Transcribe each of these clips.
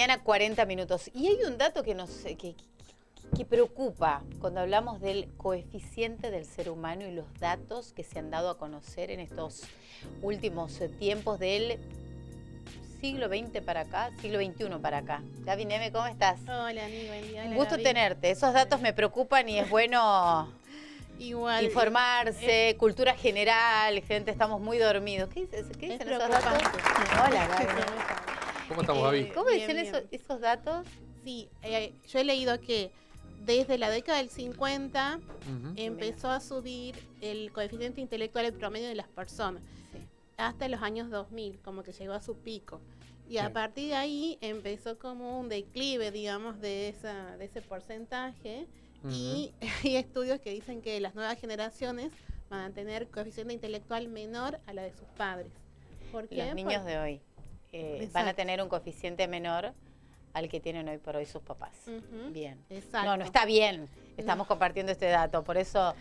mañana, 40 minutos. Y hay un dato que que preocupa cuando hablamos del coeficiente del ser humano y los datos que se han dado a conocer en estos últimos tiempos del siglo XX para acá, siglo XXI para acá. Gaby Neme, ¿cómo estás? Hola, amigo, buen día. Un gusto tenerte. Esos datos me preocupan y es bueno igual informarse, cultura general, gente, estamos muy dormidos. ¿Qué dicen esos datos? Hola, Gaby. ¿Cómo estamos, Gaby? ¿Cómo dicen esos datos? Sí, yo he leído que desde la década del 50 empezó a subir el coeficiente intelectual, el promedio de las personas, hasta los años 2000, como que llegó a su pico. Y a partir de ahí empezó como un declive, digamos, de ese porcentaje. Y hay estudios que dicen que las nuevas generaciones van a tener coeficiente intelectual menor a la de sus padres. ¿Por qué? Los niños de hoy van a tener un coeficiente menor al que tienen hoy por hoy sus papás. Bien. Exacto. No está bien. Estamos compartiendo este dato, por eso...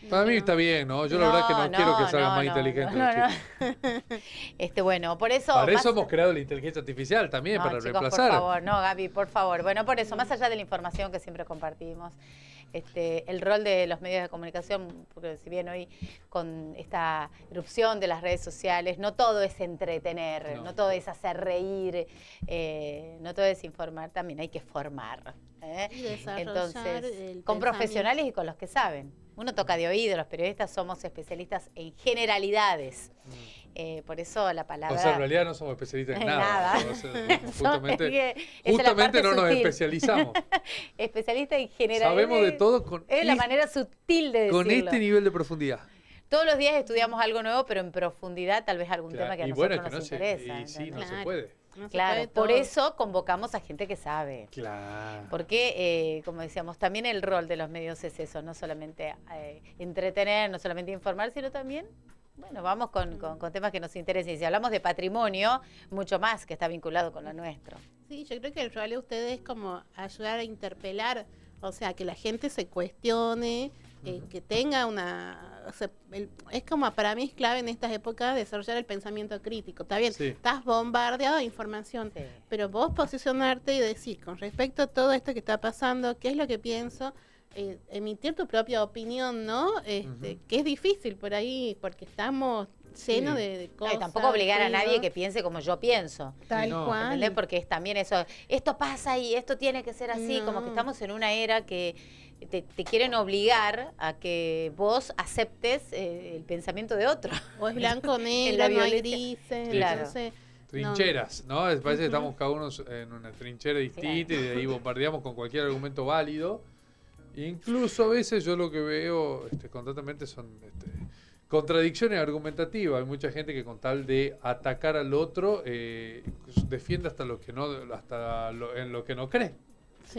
Para mí está bien, ¿no? Yo la verdad que no quiero que salgan más inteligentes los chicos. Bueno, por eso... Para eso hemos creado la inteligencia artificial también, para chicos, reemplazar. por favor, no, Gaby, por favor. Bueno, por eso, más allá de la información que siempre compartimos, el rol de los medios de comunicación, porque si bien hoy con esta erupción de las redes sociales, no todo es entretener, no todo es hacer reír, no todo es informar, también hay que formar. Y desarrollar entonces, con profesionales y con los que saben. Uno toca de oído, los periodistas somos especialistas en generalidades. Por eso la palabra... O sea, en realidad no somos especialistas en nada. O sea, justamente no nos especializamos. Especialista en generalidades. Sabemos de todo es la manera sutil de decirlo. Con este nivel de profundidad. Todos los días estudiamos algo nuevo, pero en profundidad tal vez algún tema que a nosotros nos interesa. Y sí, no se puede. No claro, por eso convocamos a gente que sabe. Claro. Porque, como decíamos, también el rol de los medios es eso, no solamente entretener, no solamente informar, sino también, bueno, vamos con temas que nos interesen. Y si hablamos de patrimonio, mucho más que está vinculado con lo nuestro. Sí, yo creo que el rol de ustedes es como ayudar a interpelar, o sea, que la gente se cuestione, que tenga una... O sea, es como, para mí es clave en estas épocas desarrollar el pensamiento crítico. Está bien, estás bombardeado de información, pero vos posicionarte y decir, con respecto a todo esto que está pasando, qué es lo que pienso, emitir tu propia opinión, ¿no? Que es difícil por ahí, porque estamos llenos de cosas. Y tampoco obligar a nadie que piense como yo pienso. Tal cual. ¿Entendés? Porque es también eso, esto pasa y esto tiene que ser así, como que estamos en una era que te quieren obligar a que vos aceptes el pensamiento de otro. O es blanco, negro, no hay grises. Claro. Entonces, trincheras, ¿no? Parece que estamos cada uno en una trinchera distinta y de ahí bombardeamos con cualquier argumento válido. Incluso a veces yo lo que veo constantemente son contradicciones argumentativas. Hay mucha gente que con tal de atacar al otro defiende hasta lo que no, en lo que no cree.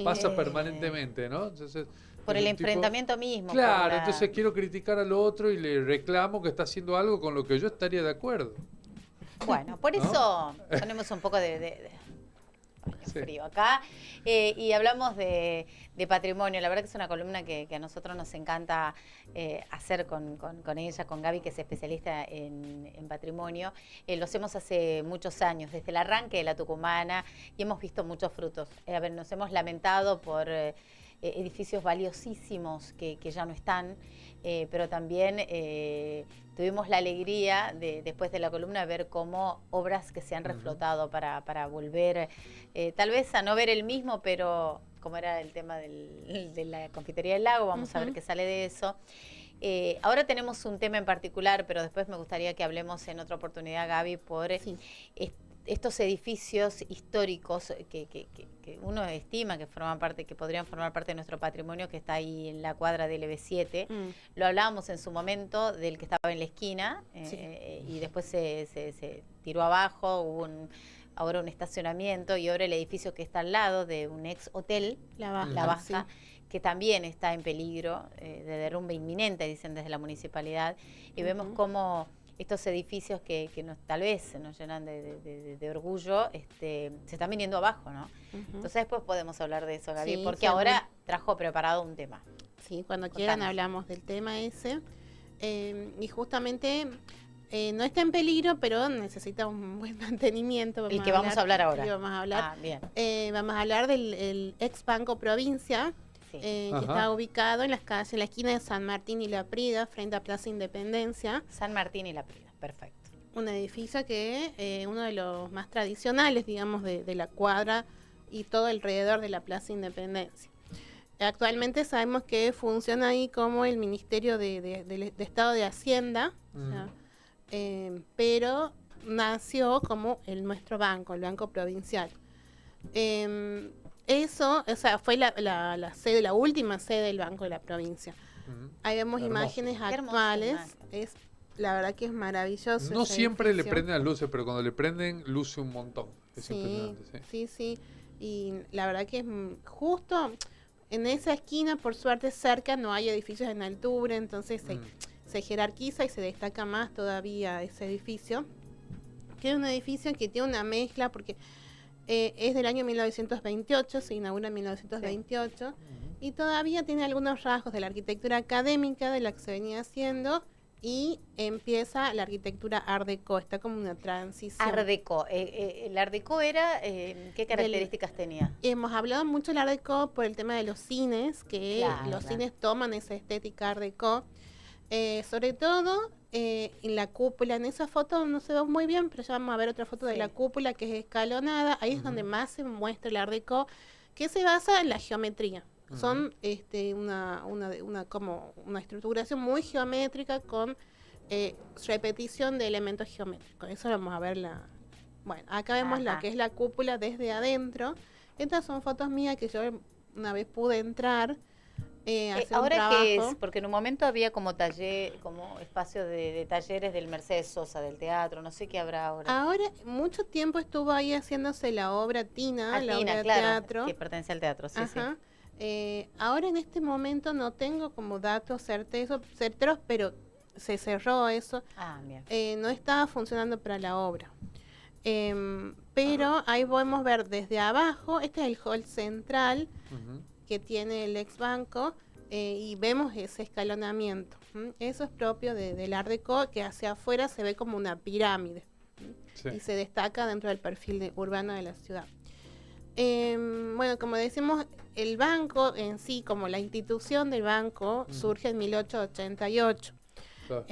Pasa permanentemente, ¿no? Entonces, por el enfrentamiento mismo. Claro, entonces quiero criticar al otro y le reclamo que está haciendo algo con lo que yo estaría de acuerdo. Bueno, por eso ponemos un poco de frío acá y hablamos de patrimonio. La verdad que es una columna que a nosotros nos encanta hacer con ella, con Gaby, que es especialista en patrimonio. Lo hacemos hace muchos años, desde el arranque de La Tucumana, y hemos visto muchos frutos. Nos hemos lamentado por edificios valiosísimos que ya no están, pero también tuvimos la alegría después de la columna ver cómo obras que se han reflotado para volver tal vez a no ver el mismo, pero como era el tema de la confitería del lago, vamos a ver qué sale de eso. Ahora tenemos un tema en particular, pero después me gustaría que hablemos en otra oportunidad, Gaby, por estos edificios históricos que uno estima que forman parte, que podrían formar parte de nuestro patrimonio, que está ahí en la cuadra del EB7. Lo hablábamos en su momento del que estaba en la esquina, y después se tiró abajo, hubo ahora un estacionamiento, y ahora el edificio que está al lado de un ex hotel, La Baja, que también está en peligro de derrumbe inminente, dicen desde la municipalidad, y vemos cómo estos edificios que tal vez nos llenan de orgullo, se están viniendo abajo, ¿no? Entonces después podemos hablar de eso, Gaby, porque ahora trajo preparado un tema. Sí, cuando quieran hablamos del tema ese. Y justamente No está en peligro, pero necesita un buen mantenimiento. El que vamos a hablar ahora. Sí, vamos a hablar. Ah, bien. Vamos a hablar del ex Banco Provincia, Sí. que Ajá. está ubicado en en la esquina de San Martín y La Prida, frente a Plaza Independencia. San Martín y La Prida, perfecto. Un edificio que uno de los más tradicionales, digamos, de la cuadra y todo alrededor de la Plaza Independencia. Actualmente sabemos que funciona ahí como el Ministerio de Estado de Hacienda, o sea, pero nació como nuestro banco, el Banco Provincial. Eso, o sea, fue la sede, la última sede del Banco de la provincia. Ahí vemos Hermoso. imágenes Qué hermosa actuales. imagen. La verdad que es maravilloso. No ese siempre le edificio. prenden las luces, pero cuando le prenden, luce un montón. Es Sí, impresionante, sí. sí. Y la verdad que es justo en esa esquina, por suerte, cerca no hay edificios en altura, entonces se jerarquiza y se destaca más todavía ese edificio. Que es un edificio que tiene una mezcla, porque es del año 1928, se inaugura en 1928, y todavía tiene algunos rasgos de la arquitectura académica de la que se venía haciendo, y empieza la arquitectura Art Deco, está como una transición. Art Deco. ¿El Art Deco era, qué características tenía? Hemos hablado mucho del Art Deco por el tema de los cines, que Claro, los claro. cines toman esa estética Art Deco, sobre todo en la cúpula. En esa foto no se ve muy bien, pero ya vamos a ver otra foto de Sí. la cúpula que es escalonada. Ahí es donde más se muestra el Art Deco, que se basa en la geometría. Son como una estructuración muy geométrica con repetición de elementos geométricos. Eso vamos a ver Bueno, acá vemos Ajá. lo que es la cúpula desde adentro. Estas son fotos mías que yo una vez pude entrar a hacer un ¿Ahora trabajo. qué es? Porque en un momento había como como espacio de talleres del Mercedes Sosa, del teatro, no sé qué habrá ahora. Ahora, mucho tiempo estuvo ahí haciéndose la obra Tina, la obra de Claro, teatro. que pertenece al teatro, sí, Ajá. Ahora en este momento no tengo como datos certeros, pero se cerró eso. sí. Ah, bien. No estaba funcionando para la obra. Pero ahí podemos ver desde abajo, este es el hall central que tiene el ex banco, y vemos ese escalonamiento. Eso es propio del Art Deco, que hacia afuera se ve como una pirámide. Sí. Y se destaca dentro del perfil urbano de la ciudad. Bueno, como decimos, el banco en sí, como la institución del banco, surge en 1888. Claro.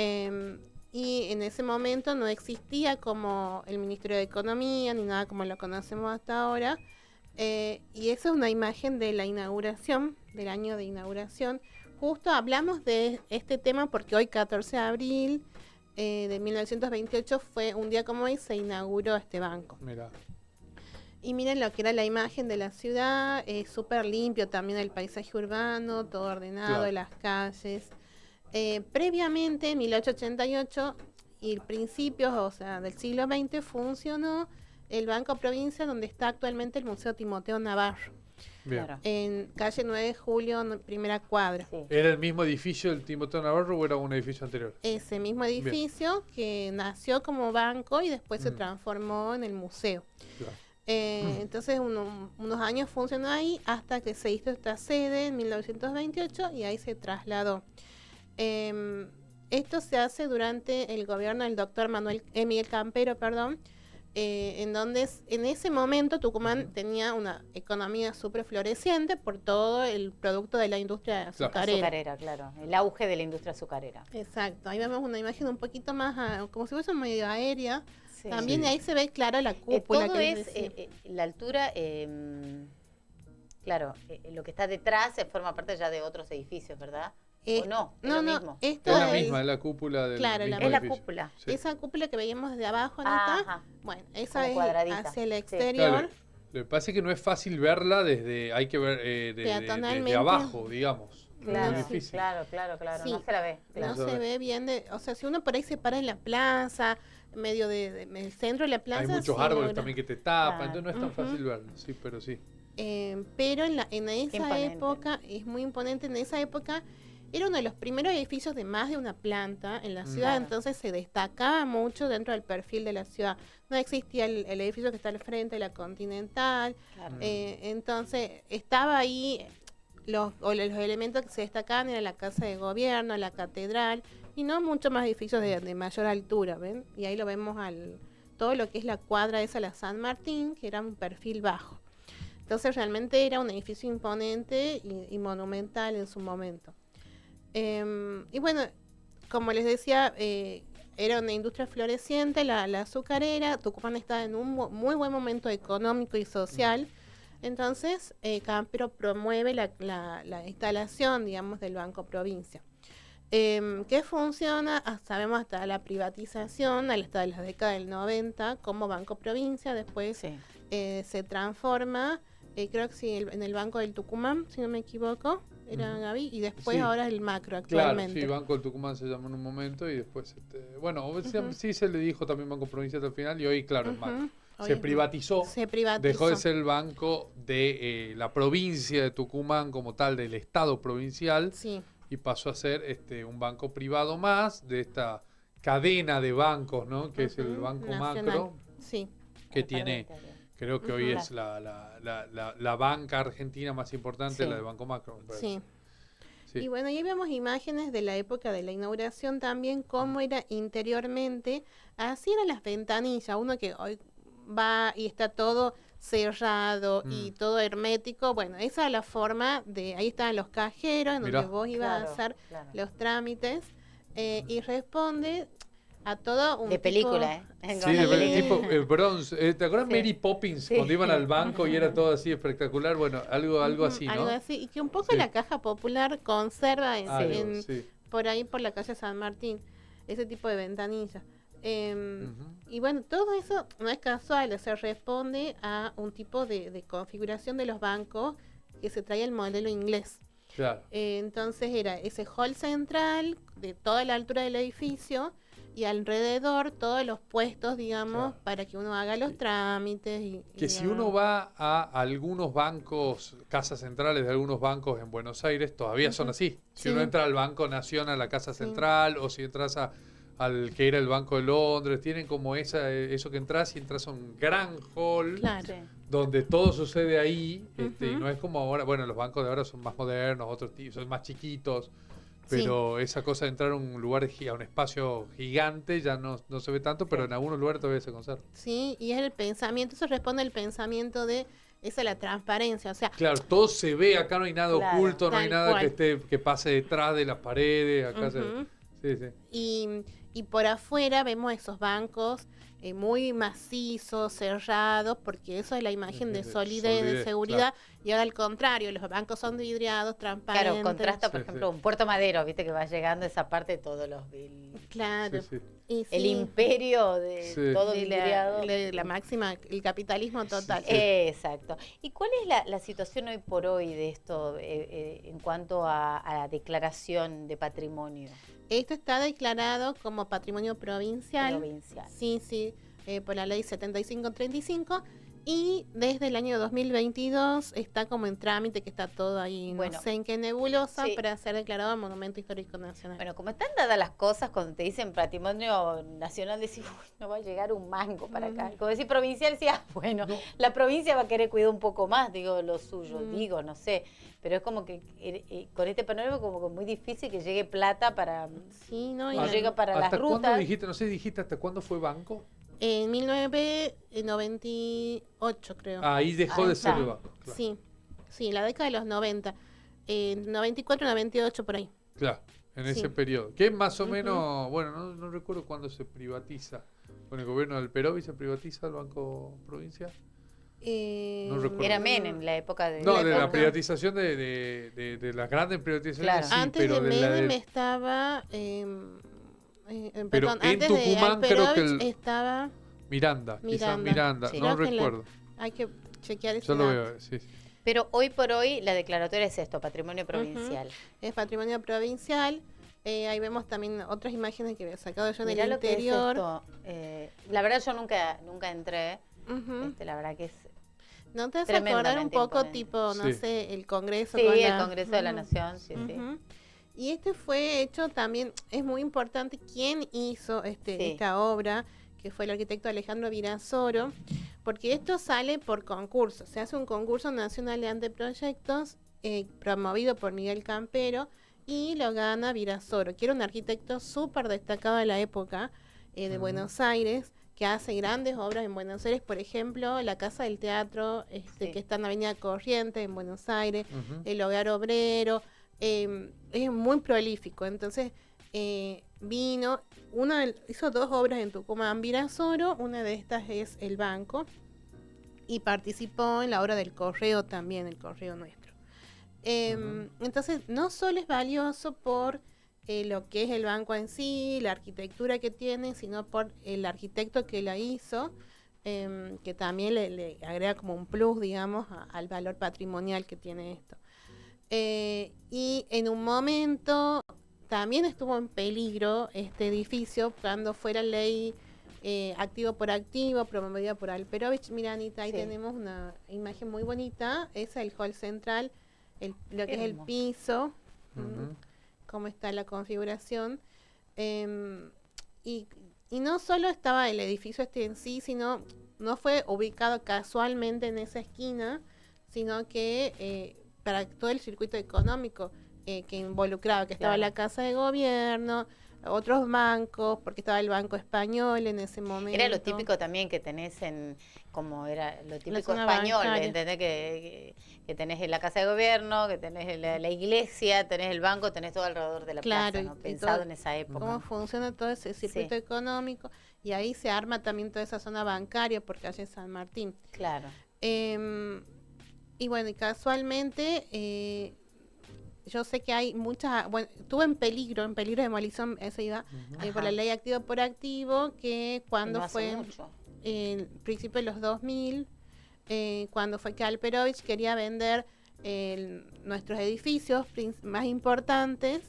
Y en ese momento no existía como el Ministerio de Economía ni nada como lo conocemos hasta ahora. Y esa es una imagen de la inauguración, del año de inauguración. Justo hablamos de este tema porque hoy, 14 de abril de 1928, fue un día como hoy, se inauguró este banco. Mira. Y miren lo que era la imagen de la ciudad, súper limpio también el paisaje urbano, todo ordenado, Claro. las calles. Previamente, en 1888 y principios, o sea, del siglo XX, funcionó el Banco Provincia, donde está actualmente el Museo Timoteo Navarro, Bien. Claro. en calle 9 de Julio, primera cuadra. Sí. ¿Era el mismo edificio del Timoteo Navarro o era un edificio anterior? Ese mismo edificio que nació como banco y después se transformó en el museo. Claro. Entonces unos años funcionó ahí hasta que se hizo esta sede en 1928 y ahí se trasladó. Esto se hace durante el gobierno del doctor Miguel Campero, en donde en ese momento Tucumán tenía una economía súper floreciente por todo el producto de la industria azucarera. Azucarera, claro. El auge de la industria azucarera. Exacto, ahí vemos una imagen un poquito más, como si fuese medio aérea. Sí. También Sí. ahí se ve clara la cúpula. Todo que les es decía. la altura, claro, lo que está detrás forma parte ya de otros edificios, ¿verdad? ¿O no? ¿Es No, lo no, mismo? esto Es la es- misma, es la cúpula del Claro, mismo Es la edificio. cúpula. Sí. Esa cúpula que veíamos desde abajo, Anita, Ajá. bueno, esa Como es cuadradita. hacia el Sí. exterior. Claro, lo que pasa es que no es fácil verla hay que ver desde Peatonalmente. abajo, digamos. Claro, Muy sí, difícil. claro, Sí. no se la ve. No Claro. se se ve. ve bien, o sea, si uno por ahí se para en la plaza, en medio en el centro de la plaza. Hay muchos sí árboles logra. también que te tapan, Claro. entonces no es tan Ujú. fácil verlo, sí, pero sí. Pero en esa Imponente. época, es muy imponente, en esa época era uno de los primeros edificios de más de una planta en la ciudad, Claro. entonces se destacaba mucho dentro del perfil de la ciudad. No existía el edificio que está al frente de la Continental, Claro. entonces estaba ahí, los elementos que se destacaban eran la Casa de Gobierno, la Catedral, y no mucho más edificios de mayor altura, ¿ven? Y ahí lo vemos todo lo que es la cuadra esa, la San Martín, que era un perfil bajo. Entonces realmente era un edificio imponente y monumental en su momento. Y bueno, como les decía, era una industria floreciente, la azucarera. Tucumán está en un muy buen momento económico y social. Entonces, Campero promueve la instalación, digamos, del Banco Provincia. Que funciona, sabemos, hasta la privatización, hasta la década del 90, como Banco Provincia. Después se transforma, creo que sí, en el Banco del Tucumán, si no me equivoco, era Gaby, y después ahora el Macro actualmente. Claro, sí, Banco del Tucumán se llamó en un momento y después, bueno, sí se le dijo también Banco Provincia hasta el final y hoy, claro, el Macro. Se privatizó, dejó de ser el banco de la provincia de Tucumán como tal, del Estado provincial, y pasó a ser un banco privado más de esta cadena de bancos, ¿no? Que es el Banco Nacional. Macro, que tiene, creo que hoy es la banca argentina más importante, la de Banco Macro. Sí. Y bueno, ahí vemos imágenes de la época de la inauguración también, cómo era interiormente. Así eran las ventanillas, uno que hoy va y está todo cerrado y todo hermético. Bueno, esa es la forma ahí estaban los cajeros, en donde vos ibas a hacer los trámites, y responde a todo un de película, Sí, tipo Bronze. ¿Te acuerdas Mary Poppins cuando iban al banco y era todo así espectacular? Bueno, algo así, ¿no? Algo así, y que un poco la Caja Popular conserva por ahí, por la calle San Martín, ese tipo de ventanillas. Y bueno, todo eso no es casual, se responde a un tipo de configuración de los bancos que se trae el modelo inglés. Claro. Entonces era ese hall central de toda la altura del edificio y alrededor todos los puestos, digamos, para que uno haga los trámites. Que si uno va a algunos bancos, casas centrales de algunos bancos en Buenos Aires, todavía son así. Si uno entra al Banco Nación, a la Casa Central, o si entras al que era el Banco de Londres, tienen como eso que entras y entras a un gran hall donde todo sucede ahí, y no es como ahora, bueno, los bancos de ahora son más modernos, otros son más chiquitos, pero esa cosa de entrar a un lugar, a un espacio gigante ya no se ve tanto, pero en algunos lugares todavía se conserva. Sí, y es el pensamiento, eso responde al pensamiento de esa es la transparencia, o sea... Claro, todo se ve, acá no hay nada oculto, no hay nada que pase detrás de las paredes, acá Y por afuera vemos esos bancos muy macizos, cerrados, porque eso es la imagen de solidez, de seguridad, y ahora al contrario, los bancos son vidriados, transparentes. Claro, contrasta, por ejemplo, un Puerto Madero, viste que va llegando esa parte de todos los... Claro. El imperio de todo vidriado. La máxima, el capitalismo total. Exacto. ¿Y cuál es la situación hoy por hoy de esto en cuanto a la declaración de patrimonio? Esto está declarado como patrimonio provincial. Sí, por la ley 7535. Y desde el año 2022 está como en trámite, que está todo ahí, no sé en qué nebulosa, para ser declarado Monumento Histórico Nacional. Bueno, como están dadas las cosas, cuando te dicen patrimonio nacional, decís, uy, no va a llegar un mango para acá. Como decís provincial, decís, bueno, la provincia va a querer cuidar un poco más, digo, lo suyo, no sé. Pero es como que con este panorama como que muy difícil que llegue plata para... no llega para las rutas. ¿Hasta cuándo dijiste hasta cuándo fue banco? En 1998, creo. Ahí dejó de ser el banco. Claro. Sí, la década de los 90. 94, 98, por ahí. Claro, en ese periodo. Que es más o menos, bueno, no recuerdo cuándo se privatiza. Con el gobierno del Perovi se privatiza el Banco Provincia. No recuerdo. Era Menem, la época de... No, de la privatización de las grandes privatizaciones. Claro. Antes de Menem estaba... pero en Tucumán creo que estaba Miranda, quizás Miranda, no recuerdo. Hay que chequear eso. Yo lo veo, sí. Pero hoy por hoy la declaratoria es esto, patrimonio provincial. Es patrimonio provincial. Ahí vemos también otras imágenes que había sacado yo en el interior. Que es esto. La verdad yo nunca entré. La verdad que es... ¿No te hace acordar un poco imponente. Tipo, no sé, el Congreso? Sí, el Congreso de la Nación, sí. Y este fue hecho también, es muy importante quién hizo esta obra, que fue el arquitecto Alejandro Virasoro, porque esto sale por concurso. Se hace un concurso nacional de anteproyectos promovido por Miguel Campero, y lo gana Virasoro, que era un arquitecto súper destacado de la época de Buenos Aires, que hace grandes obras en Buenos Aires, por ejemplo, la Casa del Teatro, que está en la Avenida Corrientes, en Buenos Aires, el Hogar Obrero, es muy prolífico. Entonces, vino, hizo 2 obras en Tucumán, Virasoro, una de estas es El Banco, y participó en la obra del Correo también, el Correo Nuestro. Entonces, no solo es valioso por lo que es el banco en sí, la arquitectura que tiene, sino por el arquitecto que la hizo, que también le agrega como un plus, digamos, al valor patrimonial que tiene esto. Y en un momento también estuvo en peligro este edificio cuando fue la ley activo por activo, promovida por Alperovich. Mira, Anita, ahí tenemos una imagen muy bonita, es el hall central, lo que es el piso, cómo está la configuración, y no solo estaba el edificio en sí, sino no fue ubicado casualmente en esa esquina, sino que para todo el circuito económico que involucraba, que estaba la Casa de Gobierno, otros bancos, porque estaba el Banco Español en ese momento. Era lo típico también que tenés como era lo típico español, ¿entendés? Que tenés en la Casa de Gobierno, que tenés la iglesia, tenés el banco, tenés todo alrededor de la plaza, ¿no? Pensado en esa época. Cómo funciona todo ese circuito económico, y ahí se arma también toda esa zona bancaria por calle San Martín. Claro. Y bueno, y casualmente... yo sé que hay muchas, bueno, estuvo en peligro de demolición, eso iba, por la ley activo por activo, que cuando fue en principio de los 2000, cuando fue que Alperovich quería vender nuestros edificios más importantes,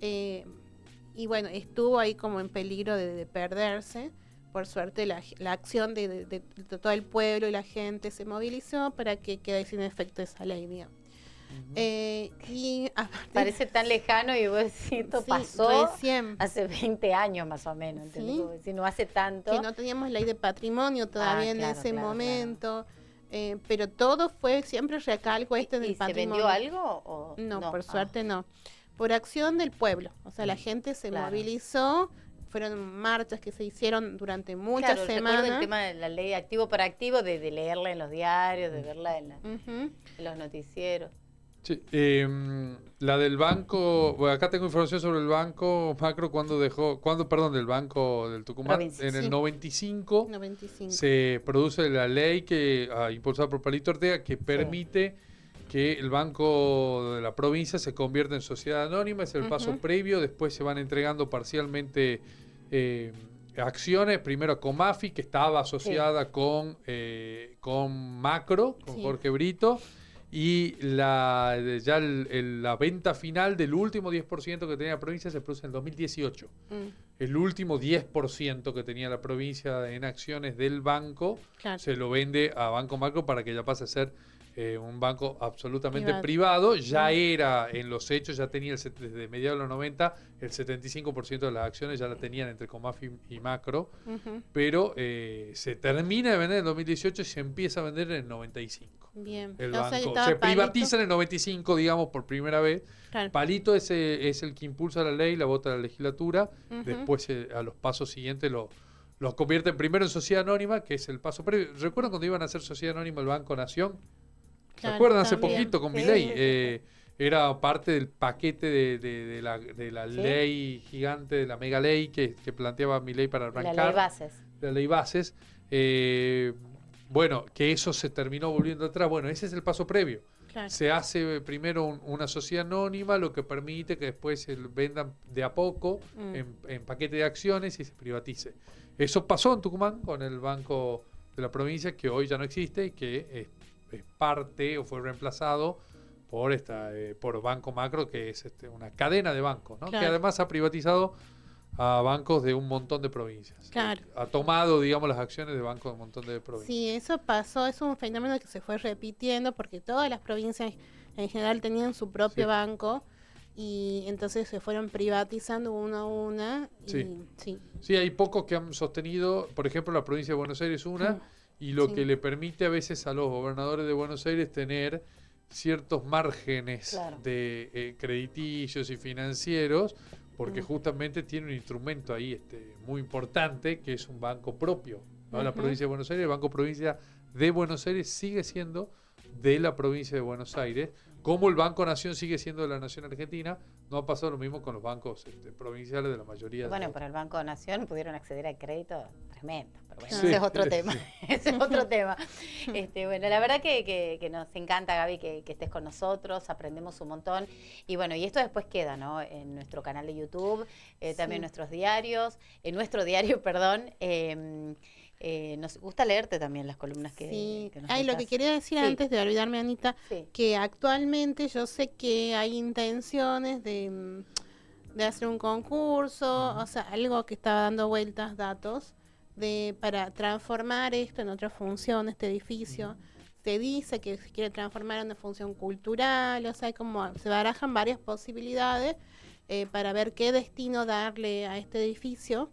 y bueno, estuvo ahí como en peligro de perderse. Por suerte la acción de todo el pueblo y la gente se movilizó para que quede sin efecto esa ley, digamos. Y parece tan lejano y vos decís, esto pasó recién hace 20 años más o menos, si no hace tanto. Que no teníamos ley de patrimonio todavía en ese momento, pero todo fue, siempre recalco del patrimonio. ¿Se vendió algo? ¿O? No, por suerte no. Por acción del pueblo, o sea, la gente se movilizó, fueron marchas que se hicieron durante muchas semanas. Recuerdo el tema de la ley activo por activo, de leerla en los diarios, de verla en los noticieros. Sí, la del banco, bueno, acá tengo información sobre el banco Macro del banco del Tucumán. En el 95 se produce la ley que impulsada por Palito Ortega, que permite que el banco de la provincia se convierta en sociedad anónima. Es el paso previo, después se van entregando parcialmente acciones, primero a Comafi, que estaba asociada con Macro, con Jorge Brito. Y la venta final del último 10% que tenía la provincia se produce en el 2018. El último 10% que tenía la provincia en acciones del banco se lo vende a Banco Macro para que ya pase a ser un banco absolutamente privado. Ya era en los hechos, ya tenía desde mediados de los 90 el 75% de las acciones ya la tenían entre Comafi y Macro, pero se termina de vender en el 2018 y se empieza a vender en el 95. Bien. El banco se privatiza en el 95, digamos, por primera vez. Palito es el que impulsa la ley, la vota la legislatura. Después, a los pasos siguientes, lo convierten primero en sociedad anónima, que es el paso previo. ¿Recuerdan cuando iban a hacer sociedad anónima el Banco Nación? ¿Se acuerdan hace poquito con Milei? Era parte del paquete de la ley gigante, de la mega ley que planteaba Milei para arrancar. La ley bases. La ley bases. Bueno, que eso se terminó volviendo atrás. Bueno, ese es el paso previo. Se hace primero una sociedad anónima, lo que permite que después se vendan de a poco en paquete de acciones y se privatice. Eso pasó en Tucumán con el Banco de la Provincia, que hoy ya no existe y que es parte o fue reemplazado por Banco Macro, que es una cadena de bancos, ¿no? Que además ha privatizado a bancos de un montón de provincias. Ha tomado, digamos, las acciones de bancos de un montón de provincias. Sí, eso pasó, es un fenómeno que se fue repitiendo porque todas las provincias en general tenían su propio banco y entonces se fueron privatizando una a una. Sí, hay pocos que han sostenido, por ejemplo, la provincia de Buenos Aires y lo que le permite a veces a los gobernadores de Buenos Aires tener ciertos márgenes Claro. de crediticios y financieros, porque justamente tiene un instrumento ahí muy importante, que es un banco propio, ¿no? La provincia de Buenos Aires, el Banco Provincia de Buenos Aires sigue siendo de la provincia de Buenos Aires, como el Banco Nación sigue siendo de la Nación Argentina. No ha pasado lo mismo con los bancos provinciales de la mayoría. Bueno, por el Banco Nación pudieron acceder a crédito tremendo, pero bueno, Sí, ese es otro sí. tema. Ese es otro tema. Bueno, la verdad que nos encanta, Gaby, que estés con nosotros, aprendemos un montón. Y bueno, y esto después queda, ¿no? En nuestro canal de YouTube, también en nuestros diarios, en nuestro diario, perdón. Nos gusta leerte también las columnas que nos lo dejas. que quería decir antes de olvidarme, Anita, que actualmente yo sé que hay intenciones de hacer un concurso, o sea, algo que estaba dando vueltas, datos, para transformar esto en otra función, este edificio. Se dice que se quiere transformar en una función cultural, o sea, como se barajan varias posibilidades para ver qué destino darle a este edificio.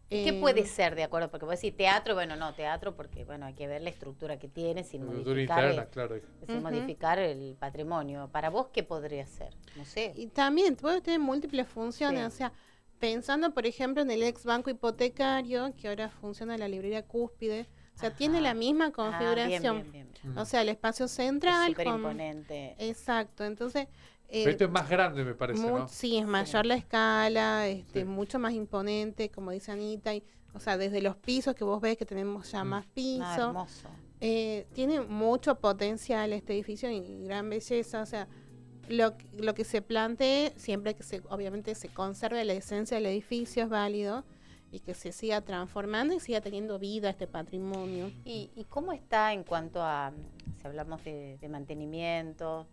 ¿Qué puede ser, de acuerdo? Porque vos decís teatro, teatro porque, hay que ver la estructura que tiene sin modificar, interna, claro. sin modificar el patrimonio. ¿Para vos qué podría ser? No sé. Y también puede tener múltiples funciones, o sea, pensando, por ejemplo, en el ex banco hipotecario, que ahora funciona la librería Cúspide, o sea, tiene la misma configuración. Bien. O sea, el espacio central. Súper imponente. Exacto, entonces... Pero esto es más grande, me parece, ¿no? Sí, es mayor la escala, mucho más imponente, como dice Anita, o sea, desde los pisos que vos ves que tenemos ya más pisos. Hermoso. Tiene mucho potencial este edificio y gran belleza, o sea, lo que se plantee, siempre que obviamente se conserve la esencia del edificio, es válido, y que se siga transformando y siga teniendo vida este patrimonio. ¿Y cómo está en cuanto a, si hablamos de mantenimiento?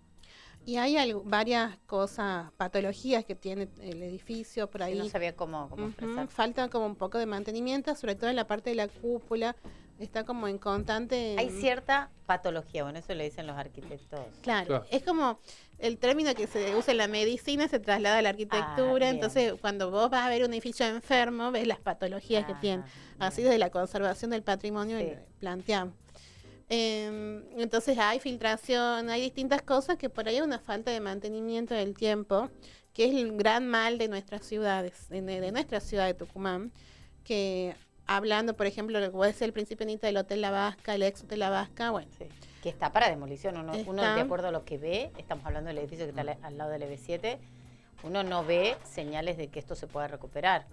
Y hay varias cosas, patologías que tiene el edificio por ahí. Sí, no sabía cómo expresar. Falta como un poco de mantenimiento, sobre todo en la parte de la cúpula. Está como en constante... Hay cierta patología, bueno, eso le dicen los arquitectos. Claro, es como el término que se usa en la medicina se traslada a la arquitectura. Entonces, cuando vos vas a ver un edificio enfermo, ves las patologías que tiene. Así desde la conservación del patrimonio planteamos. Entonces hay filtración, hay distintas cosas que por ahí hay una falta de mantenimiento del tiempo, que es el gran mal de nuestras ciudades, de nuestra ciudad de Tucumán, que hablando, por ejemplo, lo que vos decías al principio, Anita, del Hotel La Vasca, el ex Hotel La Vasca, que está para demolición, uno de acuerdo a lo que ve, estamos hablando del edificio que está al lado del EB7, uno no ve señales de que esto se pueda recuperar.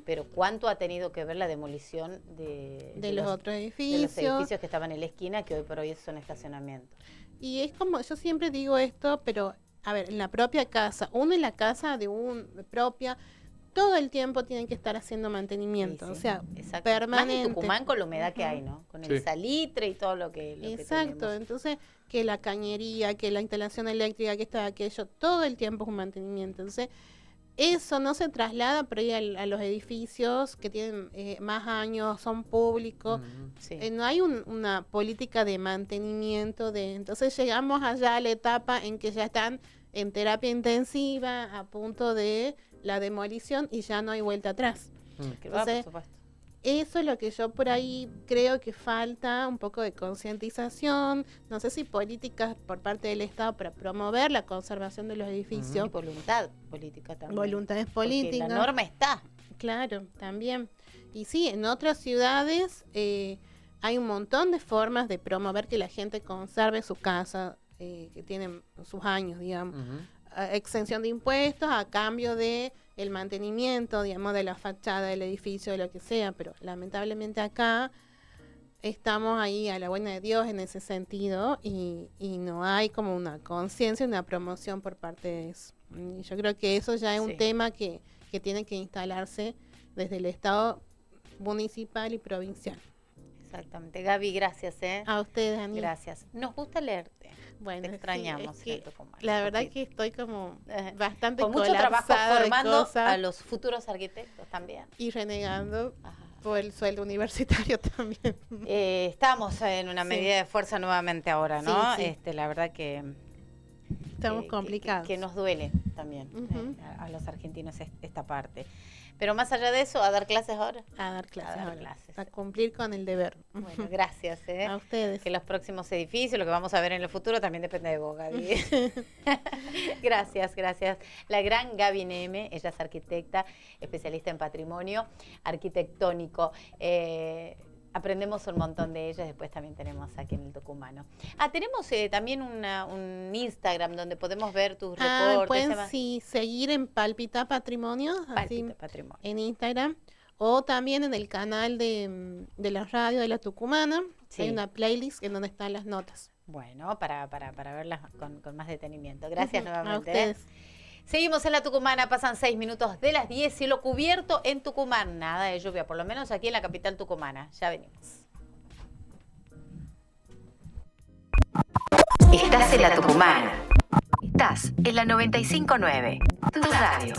Pero ¿cuánto ha tenido que ver la demolición de los otros edificios? De los edificios que estaban en la esquina, que hoy por hoy son estacionamientos. Y es como, yo siempre digo esto, pero, a ver, en la propia casa, uno en la casa de propia, todo el tiempo tienen que estar haciendo mantenimiento, o sea, permanente. Más en Tucumán con la humedad que hay, ¿no? Con el salitre y todo lo que Exacto, entonces, que la cañería, que la instalación eléctrica, que esto, aquello, todo el tiempo es un mantenimiento. Entonces, eso no se traslada por ahí a los edificios que tienen más años, son públicos. No hay una política de mantenimiento. Entonces, llegamos allá a la etapa en que ya están en terapia intensiva, a punto de la demolición y ya no hay vuelta atrás. Entonces, por supuesto. Eso es lo que yo por ahí creo que falta, un poco de concientización, no sé si políticas por parte del Estado para promover la conservación de los edificios. Y voluntad política también. Voluntades políticas. Porque la norma está. Claro, también. Y sí, en otras ciudades hay un montón de formas de promover que la gente conserve su casa, que tienen sus años, digamos. Exención de impuestos a cambio de el mantenimiento, digamos, de la fachada del edificio, de lo que sea, pero lamentablemente acá estamos ahí a la buena de Dios en ese sentido y no hay como una conciencia, una promoción por parte de eso. Y yo creo que eso ya es un tema que tiene que instalarse desde el Estado municipal y provincial. Exactamente. Gaby, gracias. A ustedes, Ani. Gracias. Nos gusta leerte. Bueno, te extrañamos. Sí, es que la verdad es que estoy como bastante con mucho trabajo formando a los futuros arquitectos también. Y renegando por el sueldo universitario también. Estamos en una medida de fuerza nuevamente ahora, ¿no? Sí. La verdad que estamos complicados. Que nos duele. también, Ujú. a los argentinos esta parte. Pero más allá de eso, a dar clases ahora. A dar clases, A dar ahora, clases. a cumplir con el deber. Bueno, gracias. A ustedes. Que los próximos edificios, lo que vamos a ver en el futuro, también depende de vos, Gaby. Gracias, gracias. La gran Gaby Neme, ella es arquitecta, especialista en patrimonio arquitectónico. Aprendemos un montón de ellas, después también tenemos aquí en el Tucumano. Tenemos también un Instagram donde podemos ver tus reportes. Pueden seguir en Palpita Patrimonio, así, Palpita Patrimonio. en Instagram, o también en el canal de la radio de la Tucumana. Sí. Hay una playlist en donde están las notas. Bueno, para verlas con más detenimiento. Gracias Ujú, nuevamente. a ustedes. Seguimos en la Tucumana, pasan 6 minutos de las 10, cielo cubierto en Tucumán. Nada de lluvia, por lo menos aquí en la capital tucumana. Ya venimos. Estás en la Tucumana. Estás en la 95.9. Tu radio.